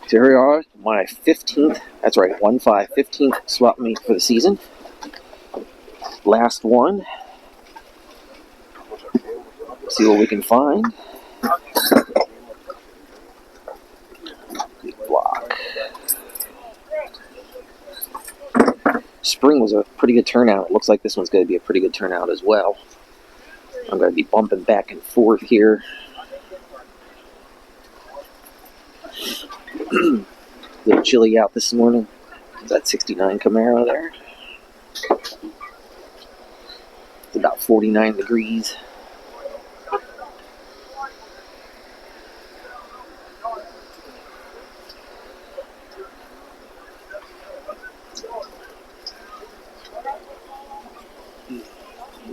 So here we are, my 15th, that's right, 15th swap meet for the season. Last one. See what we can find. Big block. Spring was a pretty good turnout. It looks like this one's going to be a pretty good turnout as well. I'm going to be bumping back and forth here. A little chilly out this morning. That 69 Camaro there. It's about 49 degrees.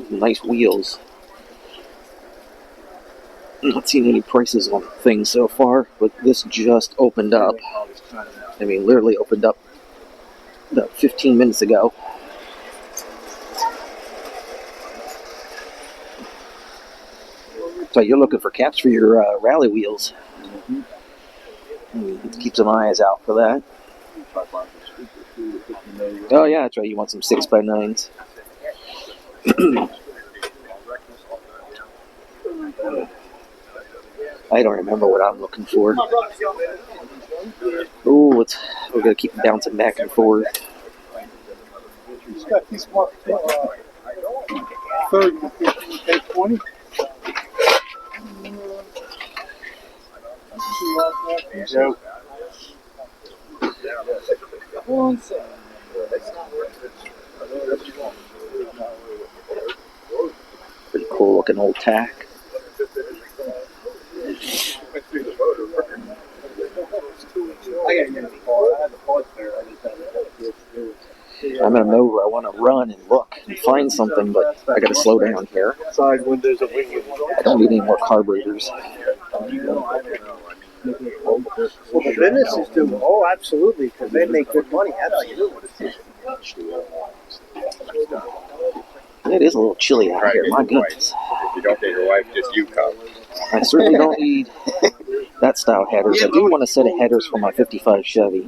Nice wheels. Not seen any prices on things so far, but this just opened up. I mean, literally opened up about 15 minutes ago. So you're looking for caps for your rally wheels. Keep some eyes out for that. Oh yeah, that's right. You want some 6x9s. I don't remember what I'm looking for. Oh, we're going to keep bouncing back and forth. Third, 20. Pretty cool looking old tack. I'm in a mode where I want to run and look and find something, but I got to slow down here. I don't need any more carburetors. Well, the businesses do. Oh, absolutely, because they make good money. Absolutely. It is a little chilly out here. My goodness. If you don't need your wife, just you come. I certainly don't need that style headers. I do want a set of headers for my 55 Chevy.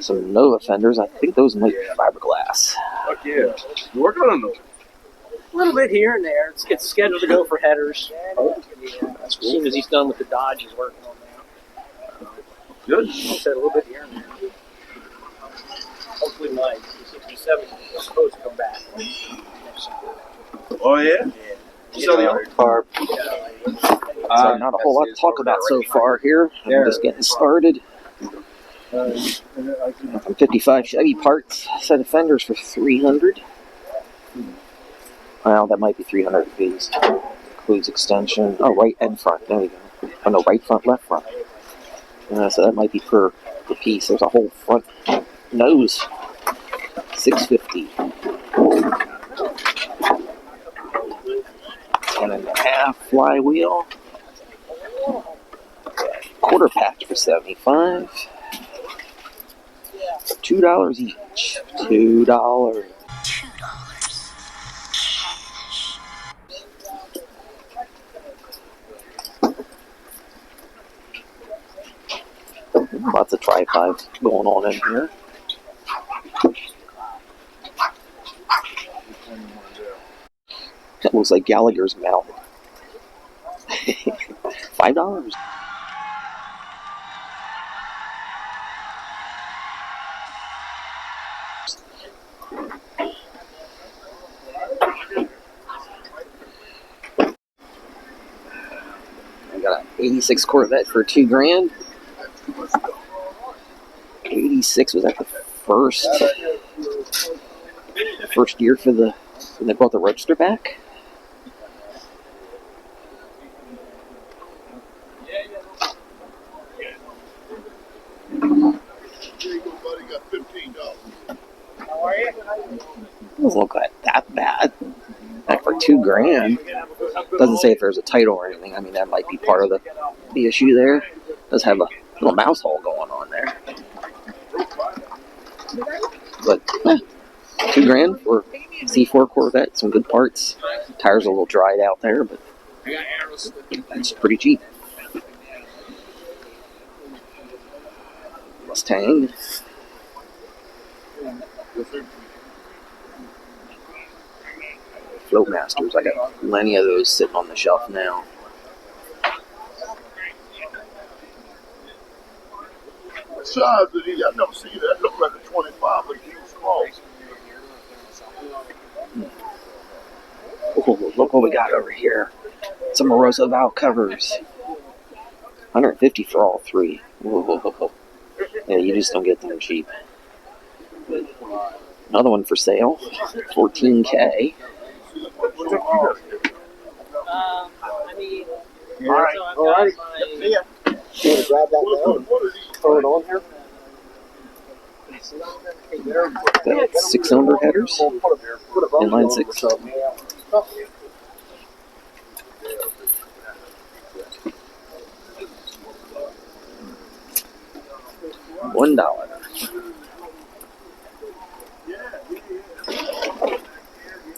Some Nova fenders. I think those might be fiberglass. Fuck yeah. You working on them? A little bit here and there. It's scheduled to go for headers. As soon as he's done with the Dodge, he's working on that. Good. I'll set a little bit here and there. Hopefully my 67 is supposed to come back. Oh, yeah? So not a whole lot to talk about so far here. I'm just getting started. Some 55 Chevy parts, set of fenders for $300. Well, that might be 300 apiece. Includes extension. Oh, right and front. There you go. Oh no, right front, left front. So that might be per piece. There's a whole front nose. $650. 10.5 flywheel. Quarter patch for $75. $2 each. $2. Lots of tripods going on in here. That looks like Gallagher's mouth. $5. I got an 86 Corvette for $2,000. 86 was that the first year for when they brought the Roadster back. Doesn't look like that bad. Like for $2,000. Doesn't say if there's a title or anything. I mean, that might be part of the issue there. It does have a little mouse hole going on there. But $2,000 for C4 Corvette, some good parts. Tires are a little dried out there, but that's pretty cheap. Mustang. Floatmasters. I got plenty of those sitting on the shelf now. What size is he? I never seen that. Look like a 25, but he's small. Oh, look what we got over here. Some Moroso valve covers. 150 for all three. Whoa. Yeah, you just don't get them cheap. Another one for sale. 14K. I mean, All right. so I've All got right. my. See ya. You want to grab that down? Throw it on here? That's 6-cylinder headers. Inline six. $1.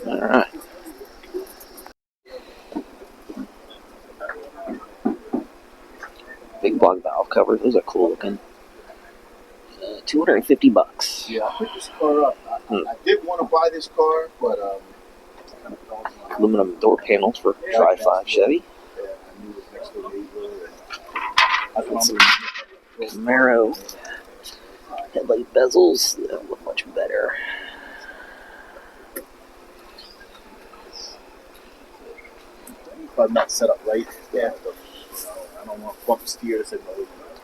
All right. Big block valve covers. Those are cool looking. $250. Yeah, I picked this car up. I did want to buy this car, but Aluminum door panels for Tri-5 Chevy. yeah, I knew it was next to a neighbor. Got some Camaro headlight bezels. They don't look much better. If I'm not set up right, yeah, but, I don't want to bump steers and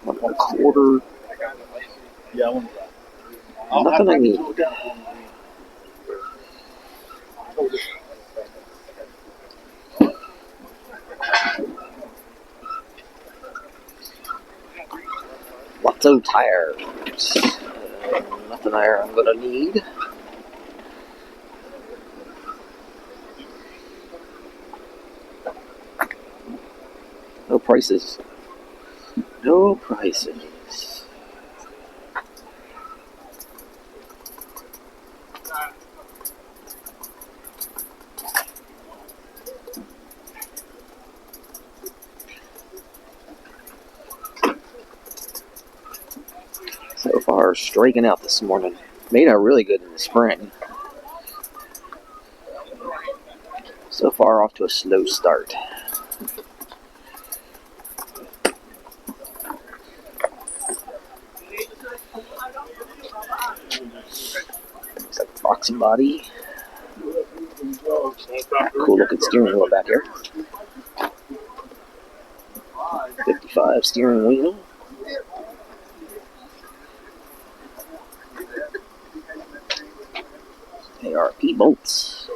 1.25. yeah, I want to. Nothing I need. Lotto tires. Nothing I'm gonna need. No prices. No prices. So far, striking out this morning. Made out really good in the spring. So far, off to a slow start. Looks like a boxing body. Cool looking steering wheel back here. 55 steering wheel. ARP bolts.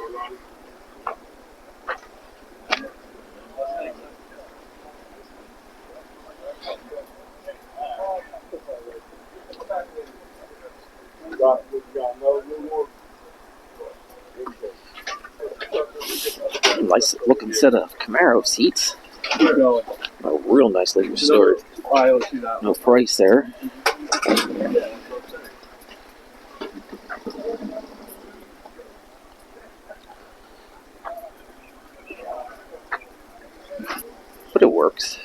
Nice looking set of Camaro seats. Oh, real nicely restored. No price there. But it works.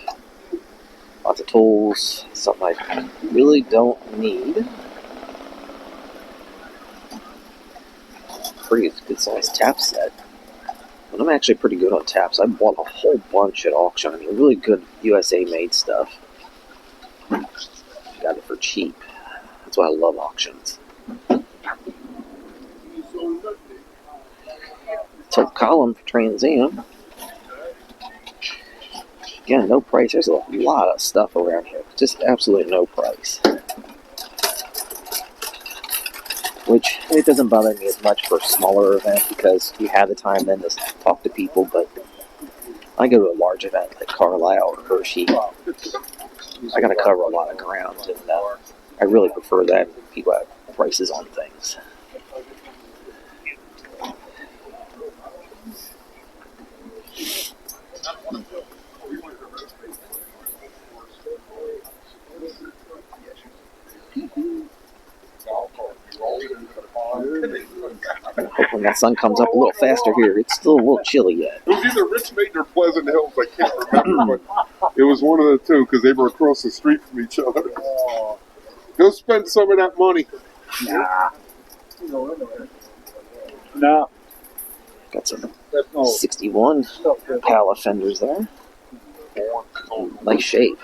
Lots of tools. Something I really don't need. Pretty good sized tap set. But I'm actually pretty good on taps. I bought a whole bunch at auction. I mean, really good USA made stuff. Got it for cheap. That's why I love auctions. Tilt column for Trans Am. Again, no price. There's a lot of stuff around here. Just absolutely no price. Which, it doesn't bother me as much for a smaller event because you have the time then to talk to people, but I go to a large event like Carlisle or Hershey. I got to cover a lot of ground, and I really prefer that people have prices on things. Hoping that sun comes up a little faster here. It's still a little chilly yet. It was either Richmond or Pleasant Hills. I can't remember, but it was one of the two because they were across the street from each other. He'll spend some of that money. Nah. No. Got some That's no 61 Pala fenders there. Nice shape.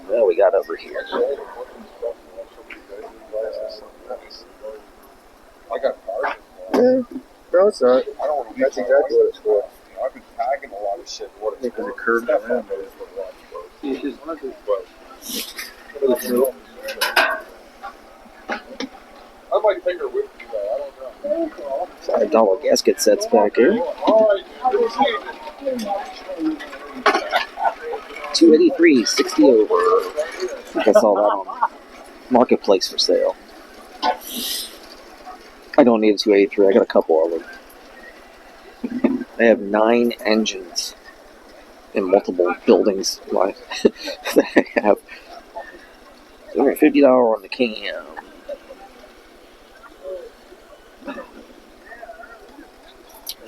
What we got over here? I got cars. Yeah. Bro, it's alright. I don't want to. That's exactly what it's for. I've been tagging a lot of shit. What it's Making the curb around it is what I might take her with me though. I don't know. $5 gasket sets back here. All right. 283, 60 over. I think I saw that on Marketplace for sale. I don't need a 283. I got a couple of them. I have 9 engines in multiple buildings. I have $250 on the cam.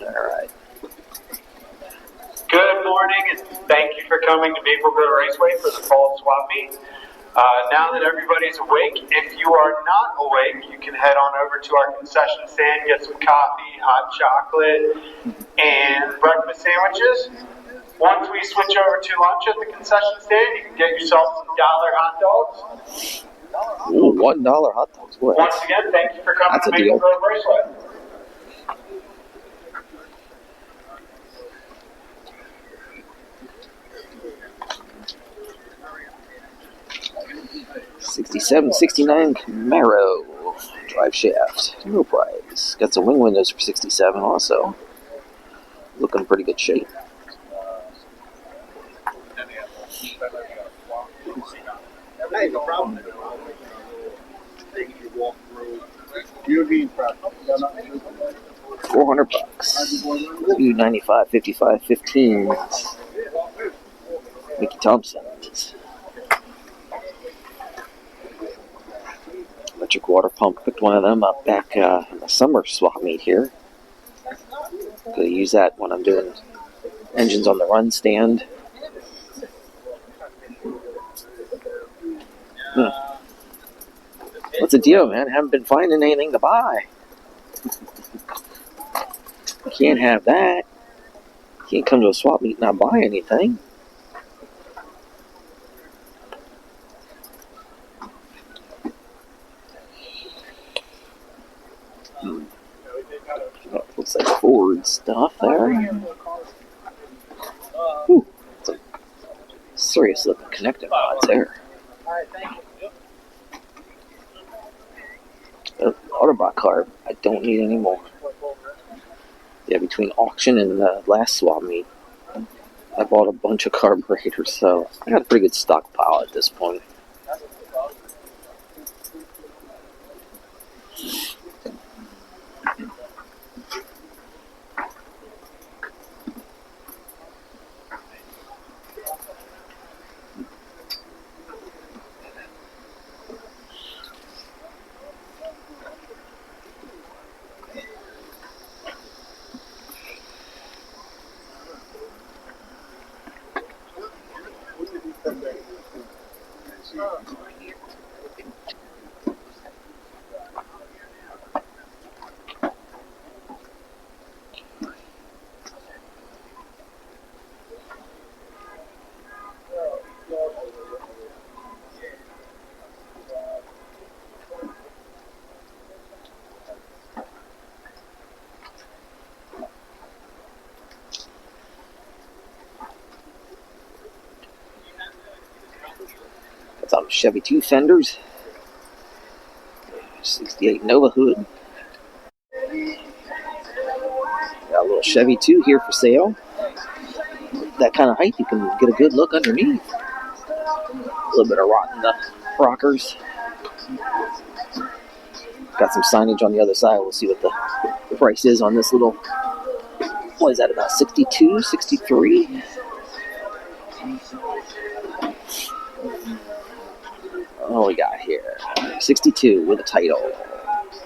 Alright. Good morning, and thank you for coming to Maple Grove Raceway for the fall swap meet. Now that everybody's awake, if you are not awake, you can head on over to our concession stand, get some coffee, hot chocolate, and breakfast sandwiches. Once we switch over to lunch at the concession stand, you can get yourself some dollar hot dogs. Ooh, $1 hot dogs. What? Once again, thank you for coming That's to a deal. Maple Grove Raceway. '67, '69 Camaro drive shaft, no price. Got some wing windows for '67 also. Looking pretty good shape. Hey, no problem. You're being proud. $400. 295, 55, 15. Mickey Thompson's. Electric water pump. Picked one of them up back in the summer swap meet here. Gonna use that when I'm doing engines on the run stand. What's the deal, man? Haven't been finding anything to buy. You can't have that. You can't come to a swap meet and not buy anything. Oh, looks like Ford stuff there. Ooh, it's a serious looking connecting rods there. Autobot carb. I don't need any more. Yeah, between auction and the last swap meet, I bought a bunch of carburetors, so I got a pretty good stockpile at this point. Got some Chevy 2 fenders. 68 Nova hood. Got a little Chevy 2 here for sale. That kind of height, you can get a good look underneath. A little bit of rot in the rockers. Got some signage on the other side. We'll see what the price is on this little. What is that, about 62, 63? What we got here? 62 with a title.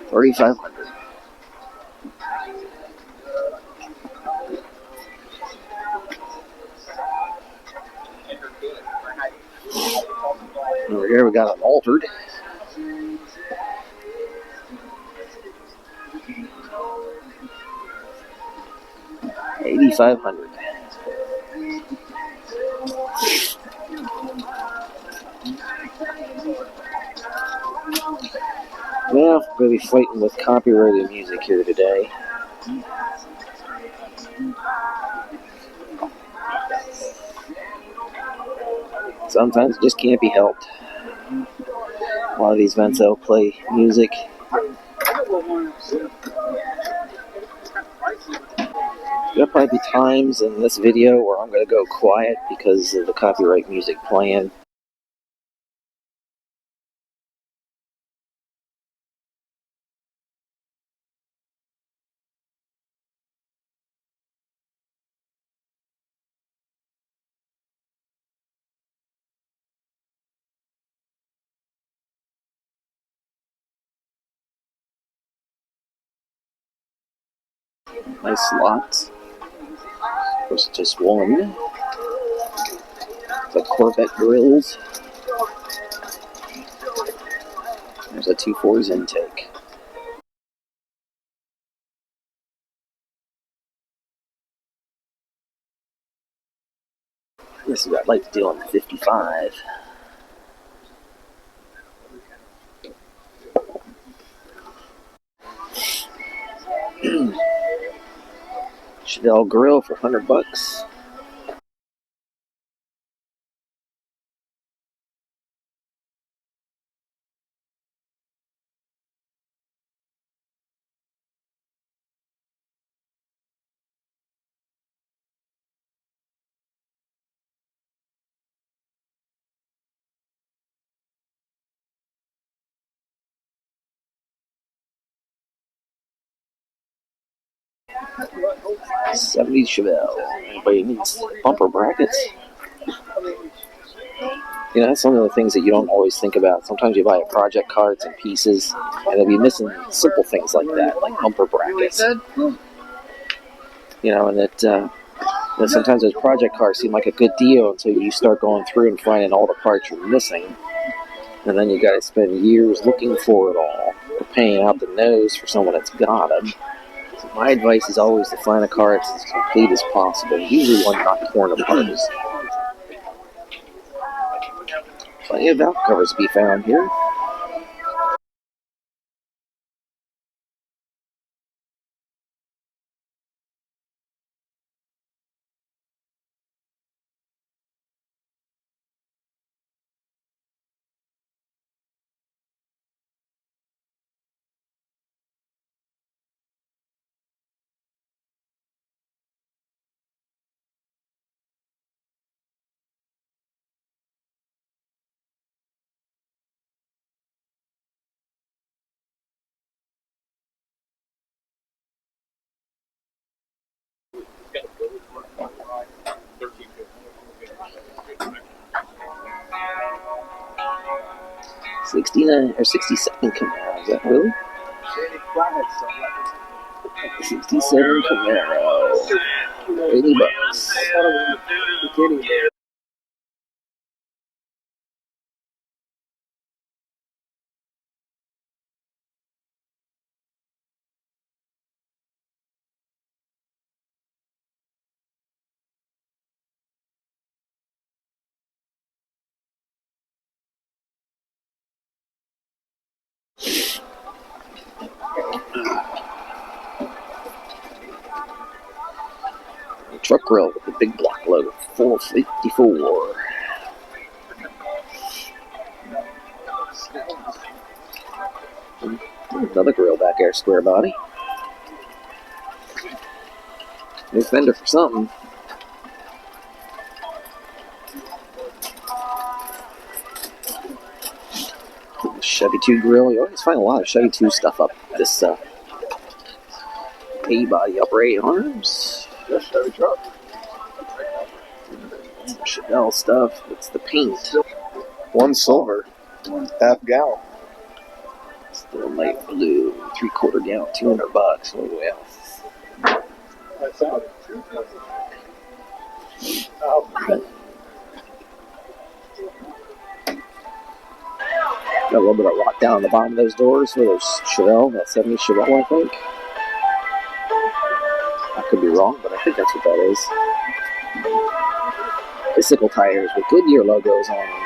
3,500. Over here we got an altered. $8,500. Well, I'm going to be fighting with copyrighted music here today. Sometimes it just can't be helped. A lot of these events they'll play music. There'll probably be times in this video where I'm going to go quiet because of the copyright music playing. Nice lots. Of course, just one. The Corvette grills. There's a 2.4's intake. This is what I'd like to do on the 55. Chevelle grill for $100. $70 Chevelle. Anybody needs bumper brackets? You know, that's some of the things that you don't always think about. Sometimes you buy a project car, it's in pieces, and they'll be missing simple things like that, like bumper brackets. You know, and that sometimes those project cars seem like a good deal until you start going through and finding all the parts you're missing. And then you got to spend years looking for it all, or paying out the nose for someone that's got them. So my advice is always to find a car that's as complete as possible, usually one not torn apart. Plenty of valve covers to be found here. '69 or '67 Camaro, is that really? '67 Camaro, $80. Truck grill with the big block logo, 454. Another grill back there, square body. New fender for something. Chevy 2 grill. You always find a lot of Chevy 2 stuff up this A-body upright arms. Yes, Chevy truck. Chevelle stuff. It's the paint. One silver, one half gallon. Still light blue, 3/4 gallon, $200. Oh well. That's out. Got a little bit of rock down the bottom of those doors for those Chevelle, that 70 Chevelle, I think. I could be wrong, but I think that's what that is. Bicycle tires with Goodyear logos on them.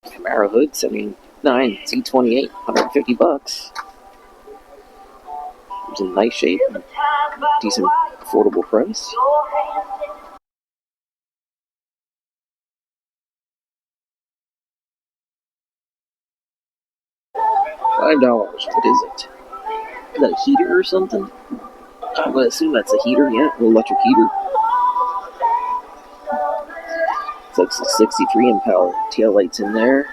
Camaro hood, 79 Z28, $150. It's in nice shape, decent, affordable price. $5. What is it? Is that a heater or something? I'm gonna assume that's a heater. Yeah, an electric heater. It's like 63 impel tail lights in there.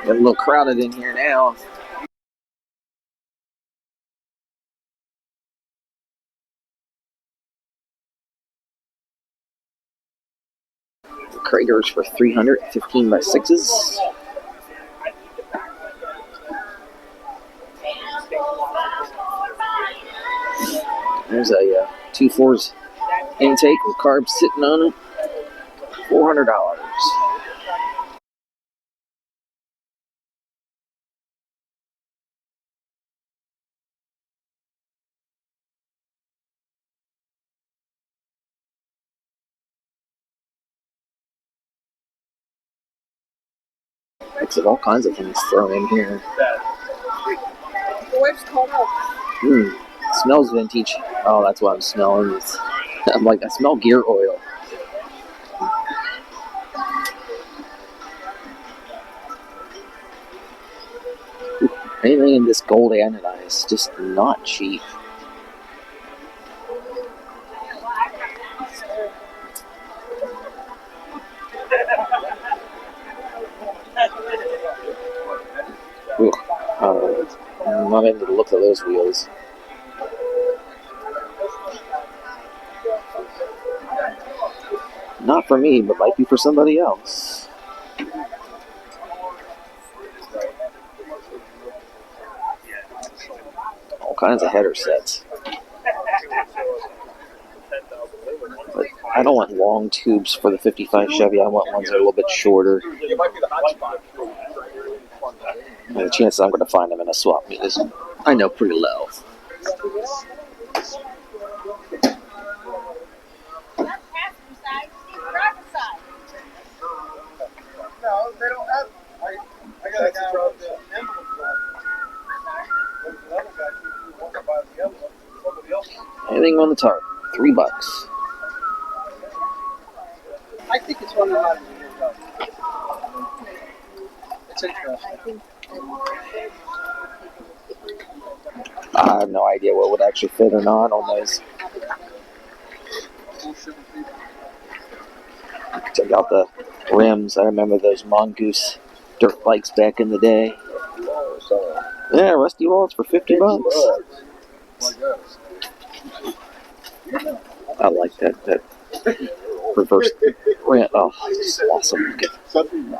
Got a little crowded in here now. The craters for 300, 15 by 6s. There's a 2.4s intake with carbs sitting on it. $400. Looks like all kinds of things thrown in here. The wife's called out. Smells vintage. Oh, that's what I'm smelling. I'm like, I smell gear oil. Anything in this gold anodized, just not cheap. Ooh, I'm not into the look of those wheels. Not for me, but might be for somebody else. All kinds of header sets. But I don't want long tubes for the 55 Chevy. I want ones that are a little bit shorter. And the chances I'm going to find them in a swap meet is, I know, pretty low. No, they don't have. I got a guy with the envelope. The other guy who wants to buy the envelope. Somebody else. Anything on the tarp, $3. I think it's one of the. It's interesting. I have no idea what would actually fit or not on those. Check out the rims. I remember those Mongoose dirt bikes back in the day. Yeah, rusty wallets for $50. I like that reverse rim. Oh, it's awesome looking.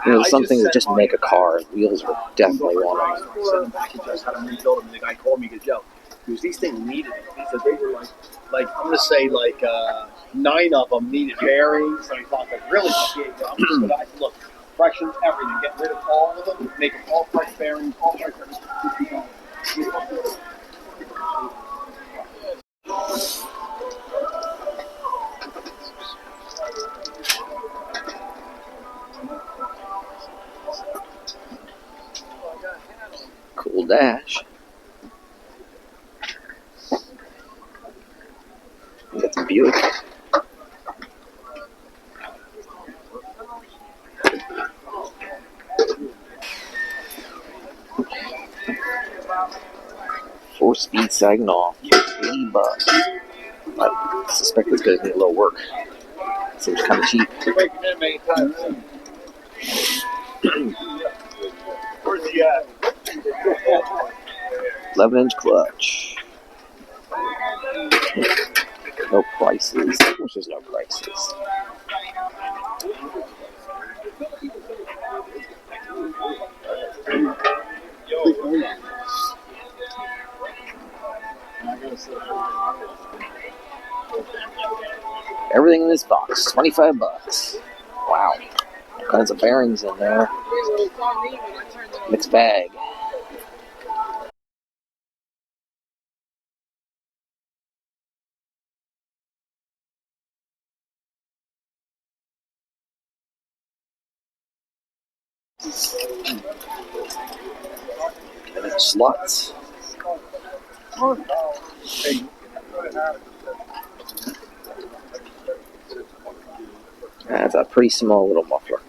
You know, some things that just make a car, and wheels are definitely one of them. Send them back and just had them rebuild them. And the guy called me, he goes, yo, because these things needed it. He said they were like I'm gonna say 9 of them needed bearings. And I thought that really, I'm just gonna look, fractions, everything, get rid of all of them, make them all fresh bearings, all fresh everything. Cool dash. Got some Buick. 4-speed Saginaw. $80. I suspect it's going to need a little work. Seems kind of cheap. Where's he at? 11-inch clutch. No prices. Of course, there's no prices. Everything in this box, $25. Wow. All kinds of bearings in there. Mixed bag. And it's slots. That's a pretty small little muffler.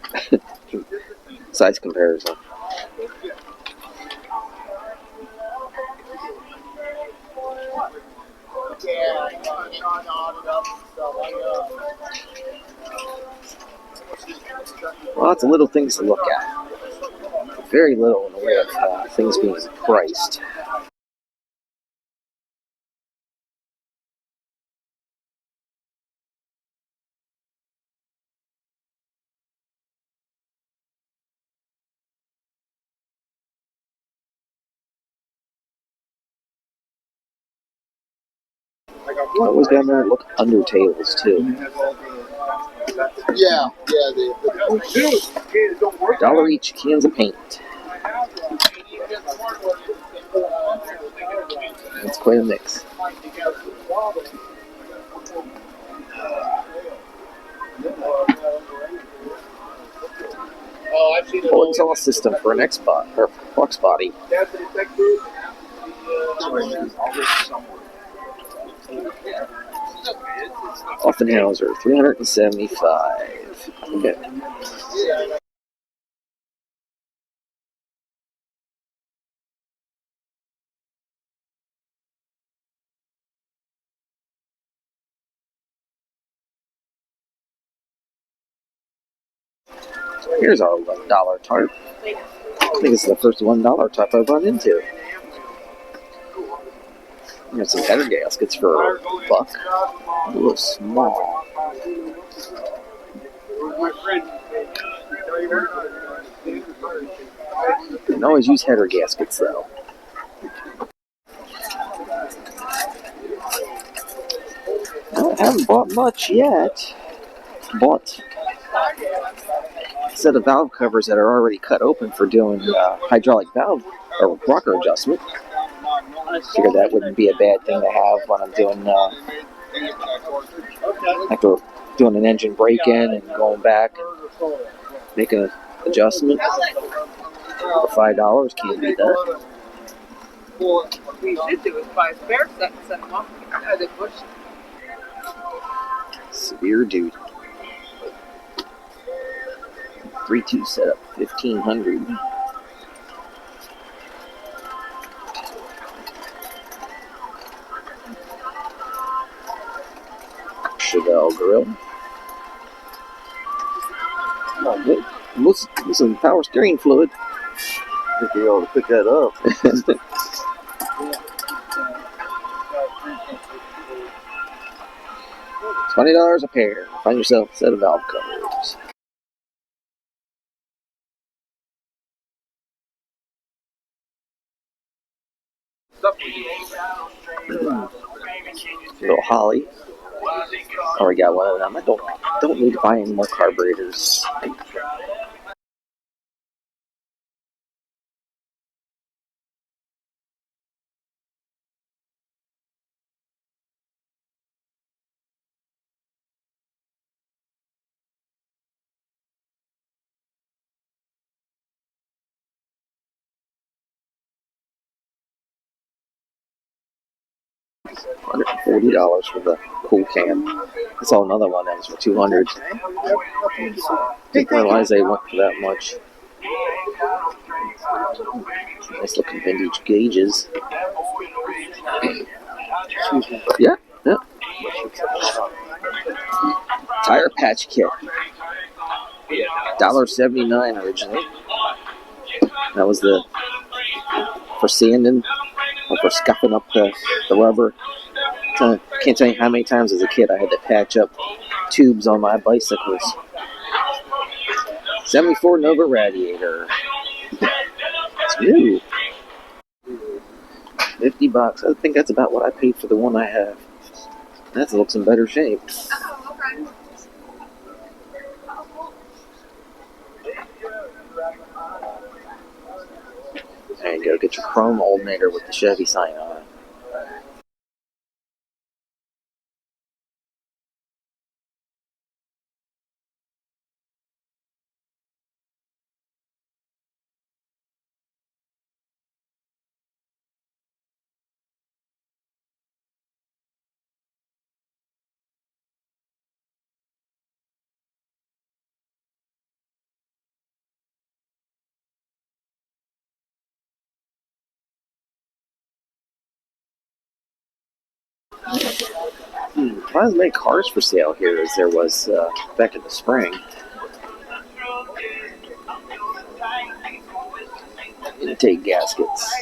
Size comparison. Lots of little things to look at. Very little in the way of things being priced. Always down there look under tables too. Yeah. $1 each cans of paint. That's quite a mix. Full exhaust system for an X-Bot or Fox body. Offenhauser, $375. Okay. Here's our $1 tarp. I think it's the first $1 tarp I've run into. There's some header gaskets for $1. A little small. You can always use header gaskets though. I haven't bought much yet. Bought a set of valve covers that are already cut open for doing hydraulic valve or rocker adjustment. Figured that wouldn't be a bad thing to have when I'm doing after doing an engine break-in and going back, making an adjustment for $5. Can't beat that. What we should do is buy a spare set and send them off. They push. Severe duty. 3-2 setup, $1,500. Chevelle grill. Oh, good. Most some power steering fluid. I think you ought to pick that up. $20 a pair. Find yourself a set of valve covers. Little Holly. Already got one of them. I don't need to buy any more carburetors. $140 for the cool can. I saw another one that was for $200. Didn't realize they went for that much. Nice looking vintage gauges. Excuse me. Yeah, yeah. Tire patch kit. $1.79 originally. That was for sanding or for scuffing up the rubber. Can't tell you how many times as a kid I had to patch up tubes on my bicycles. 74 Nova radiator. It's new. $50. I think that's about what I paid for the one I have. That looks in better shape. There you go. Get your chrome alternator with the Chevy sign on it. Not as many cars for sale here as there was back in the spring. Intake gaskets.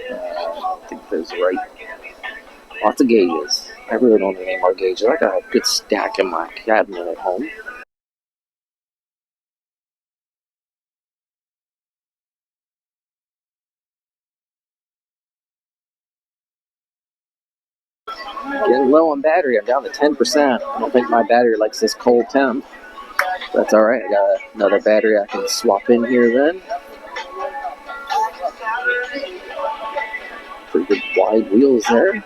I think those are right. Lots of gauges. I really don't need any more gauges. I got a good stack in my cabinet at home. Getting low on battery. I'm down to 10%. I don't think my battery likes this cold temp. That's alright. I got another battery I can swap in here then. Pretty good wide wheels there.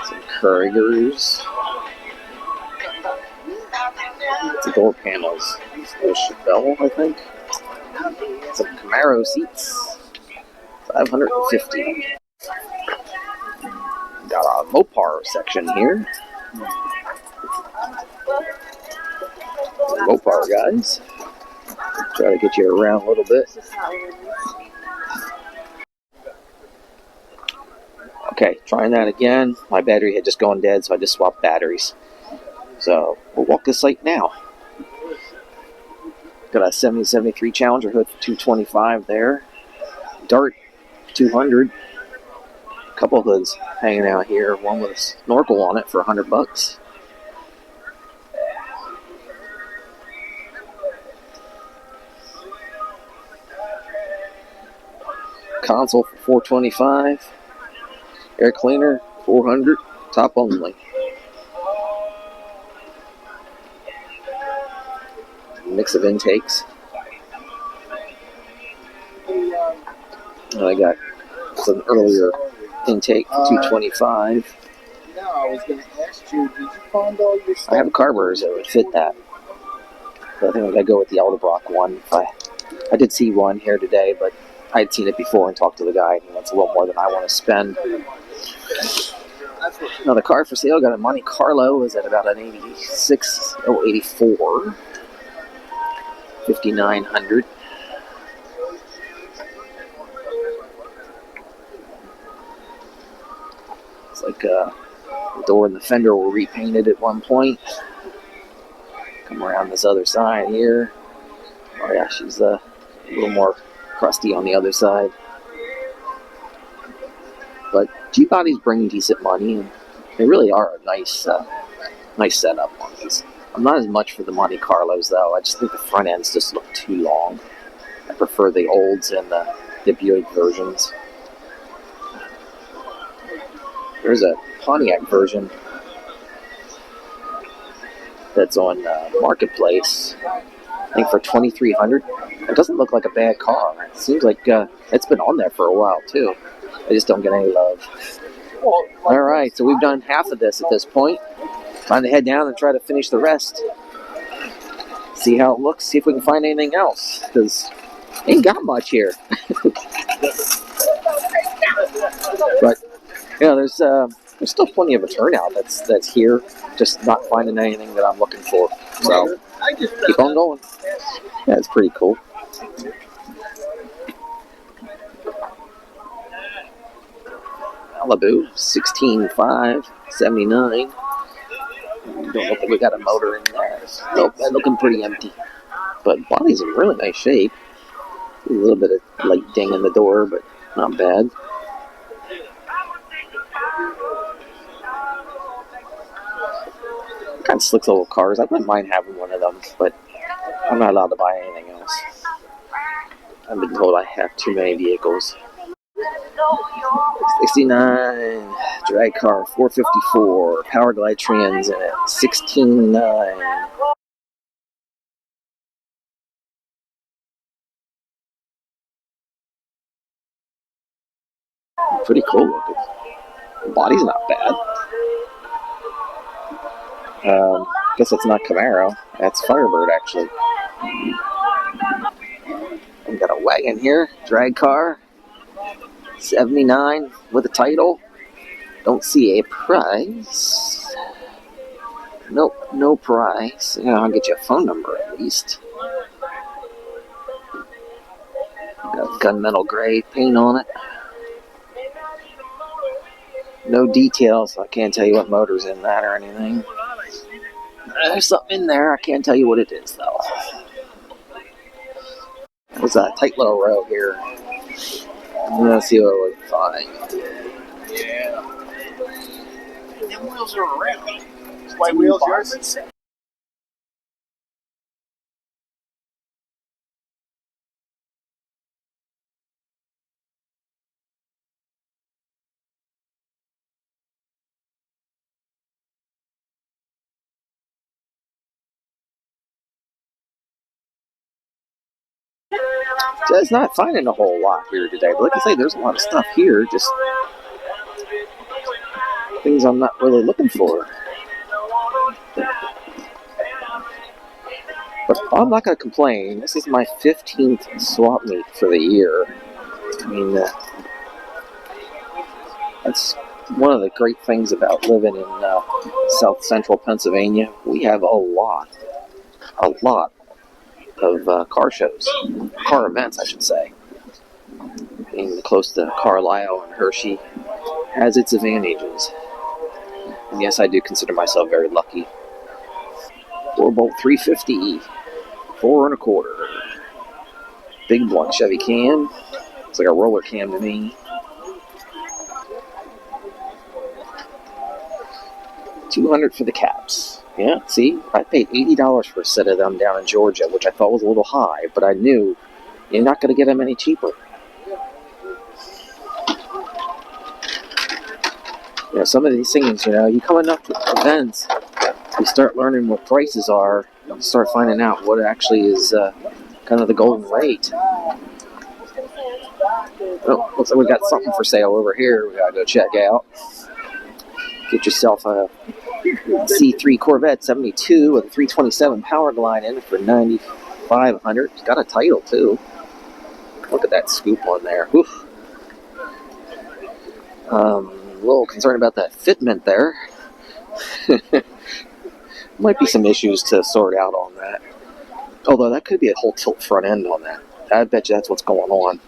Some Couragers. Some door panels. There's Chevelle, I think. Some Camaro seats. $550. Got a Mopar section here. Mopar guys. Try to get you around a little bit. Okay, trying that again. My battery had just gone dead, so I just swapped batteries. So we'll walk this site now. Got a 7073 Challenger hood for $225 there. Dart 200. Couple hoods hanging out here. One with a snorkel on it for $100. Console for $425. Air cleaner $400. Top only. Mix of intakes. And I got some earlier intake for $225. No, I was going to ask you, did you find all your stuff? I have carburetors that would fit that. So I think I'm going to go with the Edelbrock one. I did see one here today, but I had seen it before and talked to the guy, and that's a little more than I want to spend. Now the car for sale got a Monte Carlo, is at about an 86, 84. 5,900. It's like the door and the fender were repainted at one point. Come around this other side here. Oh yeah, she's a little more crusty on the other side. But G-bodies bring decent money, and they really are a nice setup on these. I'm not as much for the Monte Carlos though. I just think the front ends just look too long. I prefer the olds and the Buick versions. There's a Pontiac version that's on Marketplace. I think for $2,300. It doesn't look like a bad car. It seems like it's been on there for a while too. I just don't get any love. All right, so we've done half of this at this point. Time to head down and try to finish the rest. See how it looks. See if we can find anything else. Because ain't got much here. But yeah, there's still plenty of a turnout that's here. Just not finding anything that I'm looking for. So keep on going. Yeah, it's pretty cool. Malibu, 16.5, 79. Don't think we got a motor in there. Nope, that's looking pretty empty. But body's in really nice shape. A little bit of light ding in the door, but not bad. Kind of slick little cars. I wouldn't mind having one of them, but I'm not allowed to buy anything else. I've been told I have too many vehicles. 69 drag car, 454 power glide trans in it, 16.9. Pretty cool looking. The body's not bad. Guess it's not Camaro. That's Firebird, actually. We got a wagon here, drag car, 79 with a title. Don't see a price. Nope, no price. Yeah, I'll get you a phone number at least. Got gunmetal gray paint on it. No details. I can't tell you what motor's in that or anything. There's something in there. I can't tell you what it is, though. There's a tight little row here. Let's see what we can find. Yeah. Them wheels are around. White wheels, yours? Just not finding a whole lot here today. But like I say, there's a lot of stuff here. Just things I'm not really looking for. But I'm not going to complain. This is my 15th swap meet for the year. I mean, that's one of the great things about living in South Central Pennsylvania. We have a lot of car shows, car events, I should say. Being close to Carlisle and Hershey has its advantages. And yes, I do consider myself very lucky. 4-bolt 350, 4 1/4. Big block Chevy cam. It's like a roller cam to me. $200 for the caps. Yeah, see, I paid $80 for a set of them down in Georgia, which I thought was a little high, but I knew you're not going to get them any cheaper. You know, some of these things, you come enough to events, you start learning what prices are, you start finding out what actually is kind of the golden rate. Oh, looks like we got something for sale over here we got to go check out. Get yourself a C3 Corvette 72 with a 327 power glide in it for $9,500. It's got a title too. Look at that scoop on there. Oof. A little concerned about that fitment there. Might be some issues to sort out on that. Although that could be a whole tilt front end on that. I bet you that's what's going on.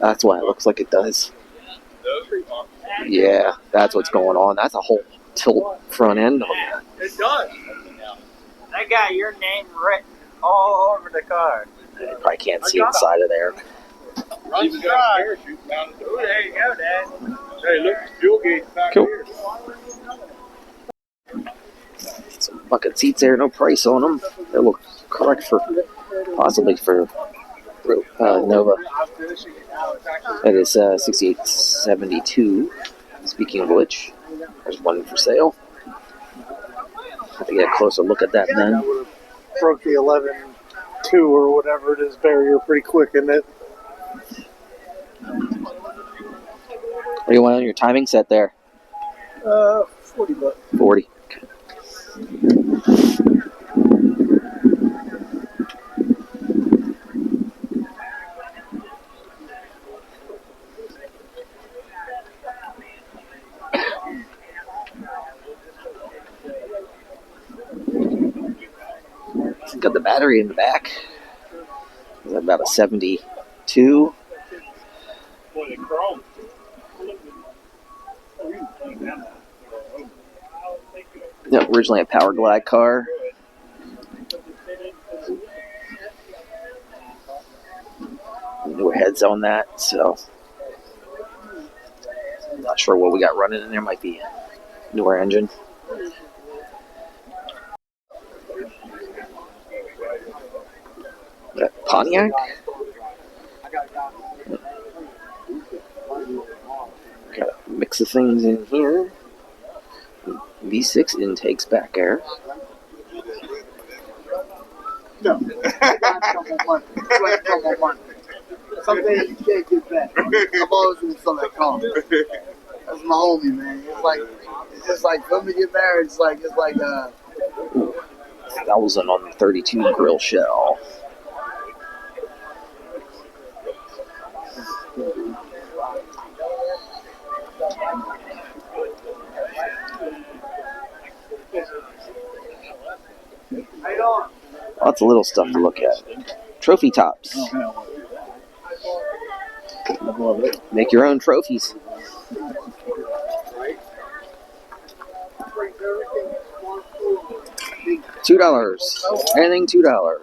That's why it looks like it does. Yeah, that's what's going on. That's a whole tilt front end on that. It does. They got your name written all over the car. You probably can't see inside of there. Runs dry. Oh, there you go, Dad. Hey, look, fuel gauge back Cool. here. Some bucket seats there, no price on them. They look correct possibly for Nova. That is 6872. Speaking of which, there's one for sale. Have to get a closer look at that then. Broke the 11.2 or whatever it is barrier pretty quick, isn't it? What do you want on your timing set there? 40 bucks. 40. Got the battery in the back. Is that about a 72? Yeah, originally a Power Glide car. Newer heads on that, so I'm not sure what we got running in there. Might be a newer engine. Pontiac? Got a mix of things in here. V6 intakes back air. No. Some days you can't get back. I'm always going to sell that car. That's my homie, man. It's just like when we get married, it's like 1,000 on the 32 grill shell. Lots of little stuff to look at. Trophy tops. Make your own trophies. $2. Anything $2.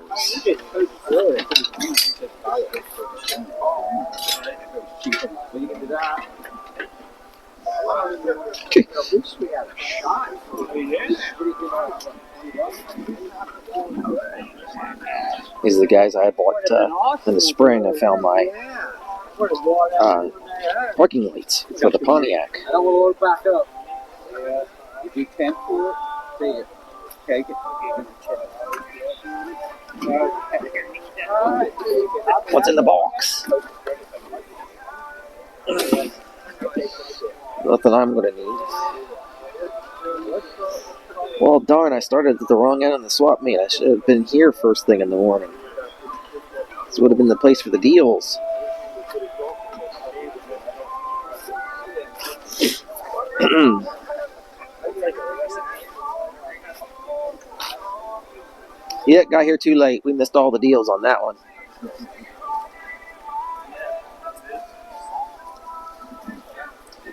These are the guys I bought in the spring. I found my parking lights for the Pontiac. I don't want to load back up. Yeah. If you can for it, take it. Take it. What's in the box? Nothing I'm going to need. Well, darn, I started at the wrong end of the swap meet. I should have been here first thing in the morning. This would have been the place for the deals. Yeah, got here too late. We missed all the deals on that one.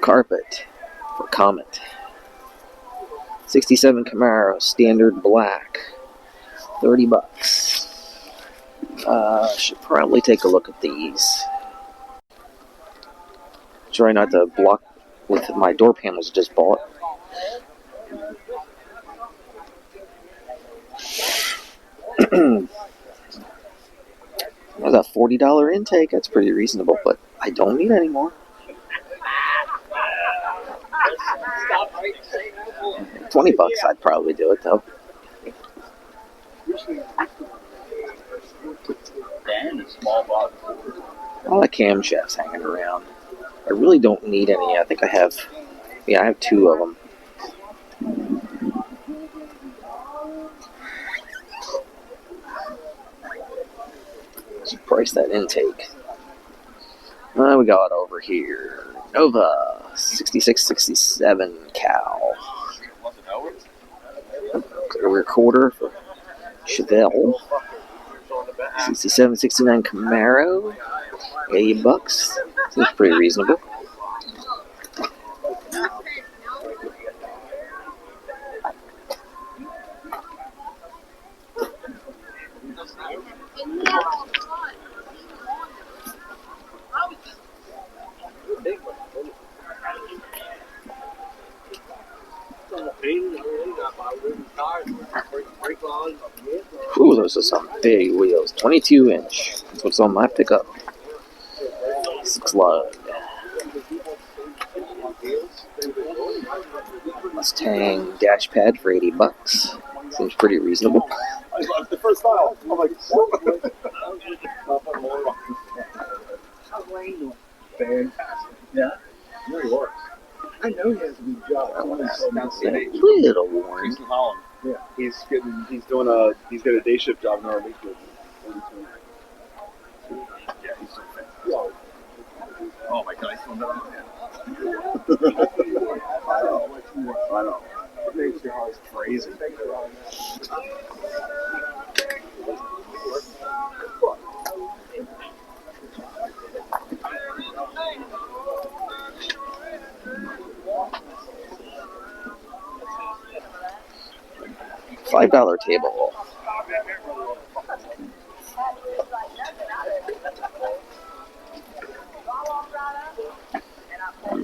Carpet for Comet. 67 Camaro, standard black. $30. Should probably take a look at these. Try not to block with my door panels just bought. There's a $40 intake. That's pretty reasonable, but I don't need any more. $20, I'd probably do it though. All the camshafts hanging around. I really don't need any. I think I have 2 of them. Let's price that intake. We got over here. Nova 6667 Cal. Recorder for Chevelle. 6769 Camaro. $80. Seems pretty reasonable. Ooh, those are some big wheels. 22-inch. That's what's on my pickup. Slug. Mustang dash pad for $80. Seems pretty reasonable. The first style. I'm like, fantastic. Yeah, it really works. I know he has a good job. Little worn. He's from Holland. Yeah, he's got a day shift job in our week. Yeah, he's so fantastic. Oh my God, he's doing that. I know. It makes your heart crazy. $5 table.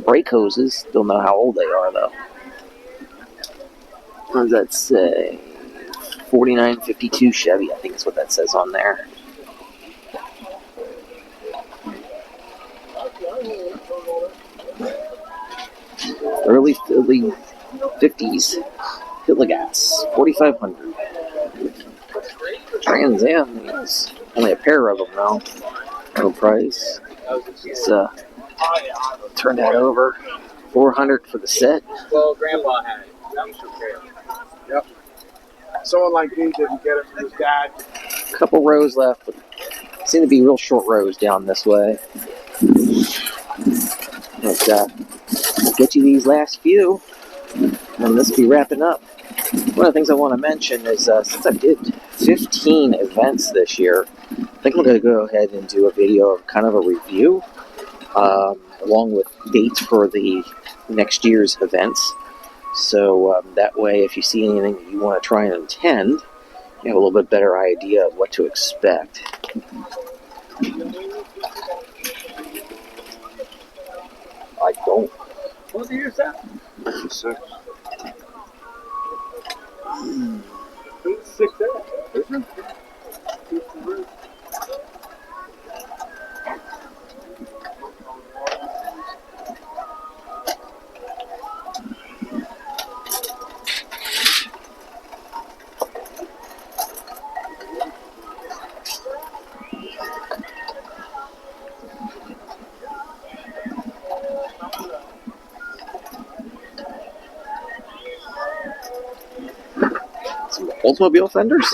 Brake hoses. Don't know how old they are though. What does that say? 4952 Chevy. I think is what that says on there. Early 50s. Gas. 4,500. Trans Am. There's only a pair of them now. No price. Let's turn that over. 400 for the set. Well, Grandpa had it. That was okay. Yep. Someone like me didn't get it from his dad. Couple rows left, but seem to be real short rows down this way. But I'll get you these last few, and this will be wrapping up. One of the things I want to mention is since I did 15 events this year, I think I'm going to go ahead and do a video of kind of a review, along with dates for the next year's events. So that way, if you see anything that you want to try and attend, you have a little bit better idea of what to expect. I don't. What year is that? 6. Who's 6 isn't it? Some Oldsmobile fenders?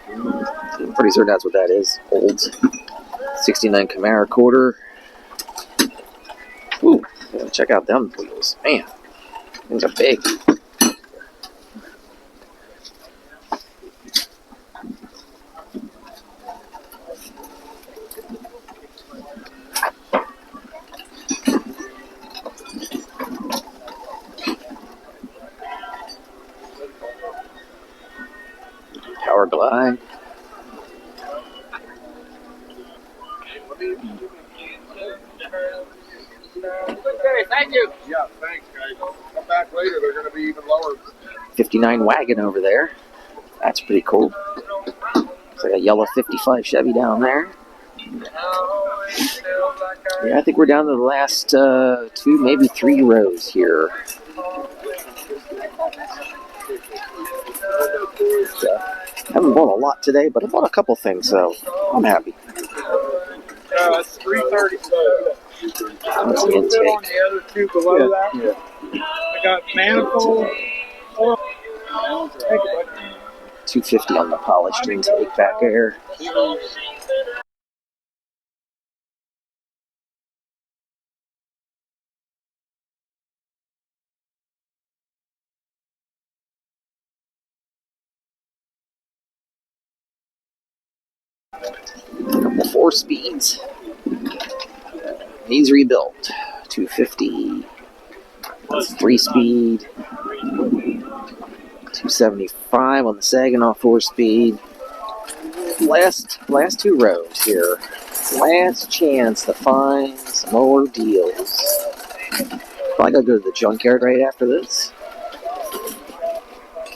I'm pretty certain that's what that is. Old 69 Camaro quarter. Ooh, check out them wheels. Man, things are big. Power Glide. Okay, thank you. Yeah, thanks, guys. Come back later. They're going to be even lower. 59 wagon over there. That's pretty cool. It's like a yellow 55 Chevy down there. Yeah, I think we're down to the last 2, maybe 3 rows here. Haven't bought a lot today, but I bought a couple things, so I'm happy. It's 330. That's the intake. On the other 2 below that. Yeah. I got manifold. $250 on the polished intake back air. Couple 4 speeds. He's rebuilt. 250. That's 3 speed. 275 on the Saginaw 4 speed. Last 2 rows here. Last chance to find some more deals. Probably gonna go to the junkyard right after this.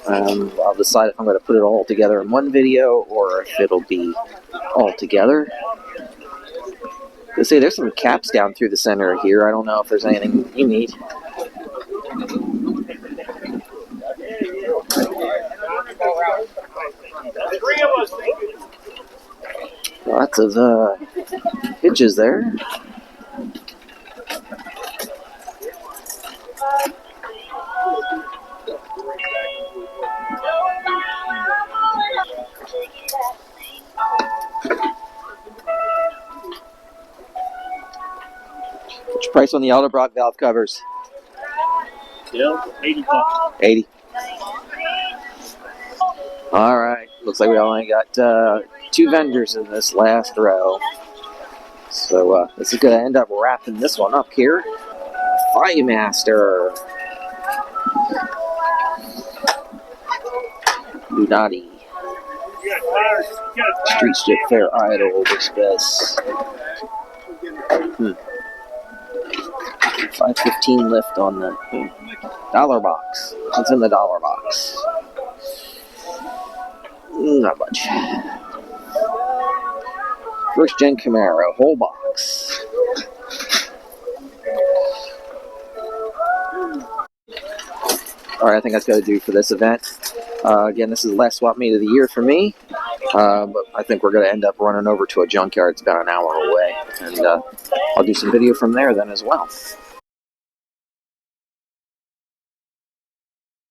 I'll decide if I'm going to put it all together in one video or if it'll be all together. Let's see, there's some caps down through the center here. I don't know if there's anything you need. Lots of hitches there. What's your price on the Alderbrock valve covers? Yeah, 80 bucks. 80. All right. Looks like we only got 2 vendors in this last row. So this is going to end up wrapping this one up here. Master. Lunati. Street Strip Fair Idol Express. 5.15 left on the dollar box. What's in the dollar box? Not much. First gen Camaro, whole box. Alright, I think that's going to do for this event. Again, this is the last swap meet of the year for me. But I think we're going to end up running over to a junkyard. It's about an hour away. And I'll do some video from there then as well.